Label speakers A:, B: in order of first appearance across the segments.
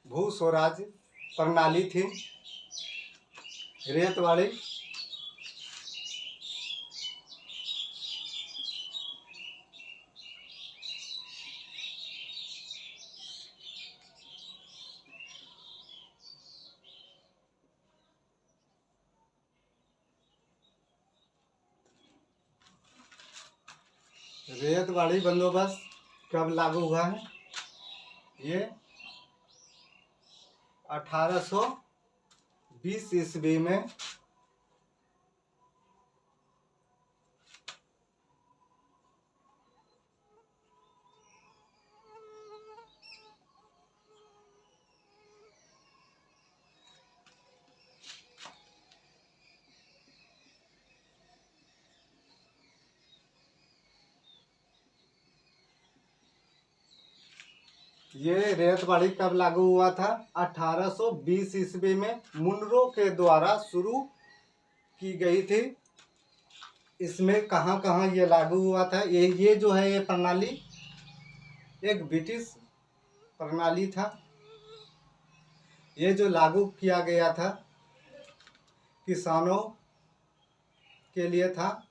A: भू स्वराज प्रणाली थी रेत वाली। रेत वाली बंदोबस्त कब लागू हुआ है? ये 1820 ईस्वी में ये रेत वाली कब लागू हुआ था? 1820 ईस्वी में मुनरो के द्वारा शुरू की गई थी। इसमें कहाँ कहाँ ये लागू हुआ था? ये जो है ये प्रणाली एक ब्रिटिश प्रणाली था। ये जो लागू किया गया था किसानों के लिए था,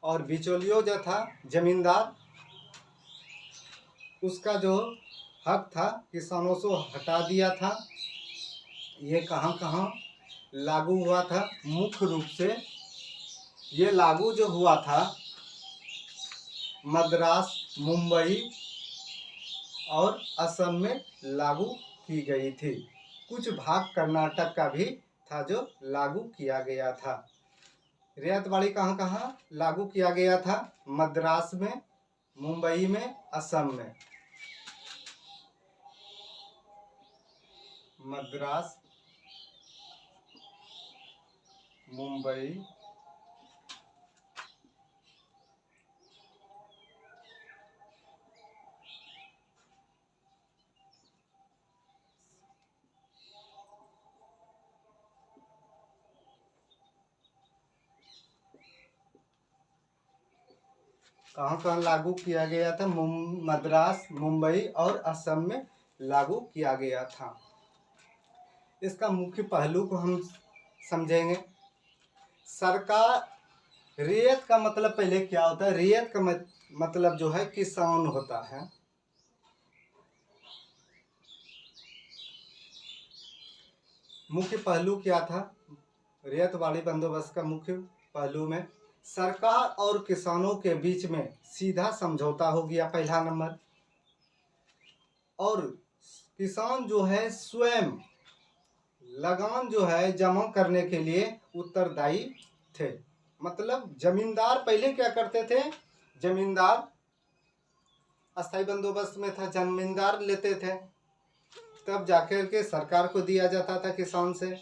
A: और बिचौलियों जो था जमींदार, उसका जो हक था किसानों से हटा दिया था। ये कहाँ कहाँ लागू हुआ था? मुख्य रूप से ये लागू जो हुआ था मद्रास, मुंबई और असम में लागू की गई थी। कुछ भाग कर्नाटक का भी था जो लागू किया गया था। रेत वाली कहाँ कहाँ लागू किया गया था? मद्रास में, मुंबई में, असम में। मद्रास, मुंबई, कहाँ कहाँ लागू किया गया था? मद्रास, मुंबई और असम में लागू किया गया था। इसका मुख्य पहलू को हम समझेंगे। सरकार, रियायत का मतलब पहले क्या होता है? रियायत का मतलब जो है किसान होता है। मुख्य पहलू क्या था रियायत वाली बंदोबस्त का? मुख्य पहलू में सरकार और किसानों के बीच में सीधा समझौता हो गया, पहला नंबर। और किसान जो है स्वयं लगान जो है जमा करने के लिए उत्तरदायी थे। मतलब जमींदार पहले क्या करते थे? जमींदार अस्थायी बंदोबस्त में था, जमींदार लेते थे, तब जाकर के सरकार को दिया जाता था किसान से।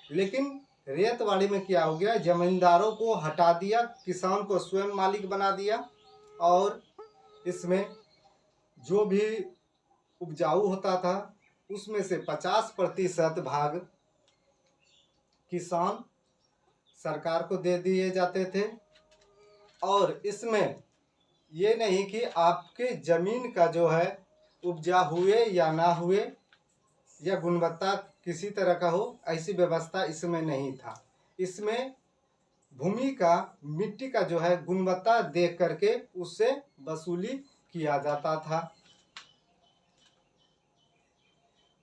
A: लेकिन रेत वाली में क्या हो गया? जमींदारों को हटा दिया, किसान को स्वयं मालिक बना दिया, और इसमें जो भी उपजाऊ होता था उसमें से 50% भाग किसान सरकार को दे दिए जाते थे। और इसमें ये नहीं कि आपके ज़मीन का जो है उपजा हुए या ना हुए या गुणवत्ता किसी तरह का हो, ऐसी व्यवस्था इसमें नहीं था। इसमें भूमि का, मिट्टी का जो है गुणवत्ता देख करके उससे वसूली किया जाता था।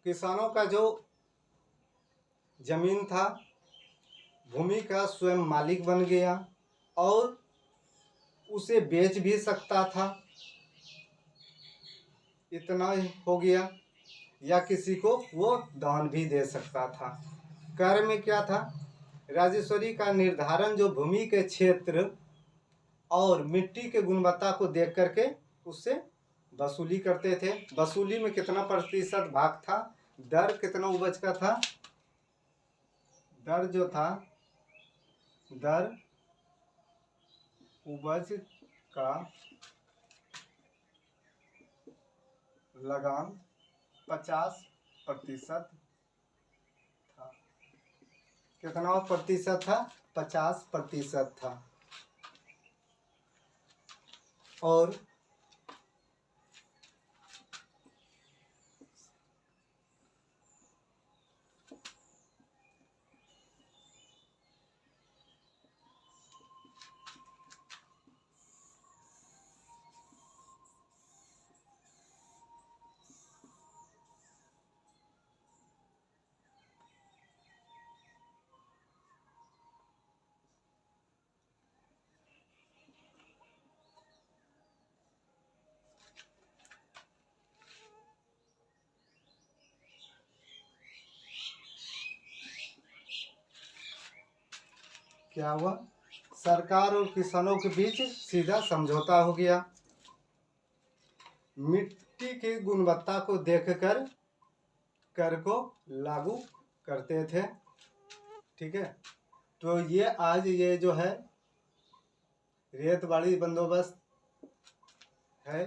A: किसानों का जो जमीन था भूमि का स्वयं मालिक बन गया और उसे बेच भी सकता था, इतना ही हो गया, या किसी को वो दान भी दे सकता था। कर में क्या था? राजस्वरी का निर्धारण जो भूमि के क्षेत्र और मिट्टी के गुणवत्ता को देख करके उससे वसूली करते थे। वसूली में कितना प्रतिशत भाग था? दर कितना उपज का था? दर जो था, दर उपज का लगान 50% था। कितना प्रतिशत था? 50% था। और क्या हुआ, सरकार और किसानों के बीच सीधा समझौता हो गया। मिट्टी की गुणवत्ता को देखकर कर को लागू करते थे। ठीक है, तो ये आज ये जो है रेतवाड़ी बंदोबस्त है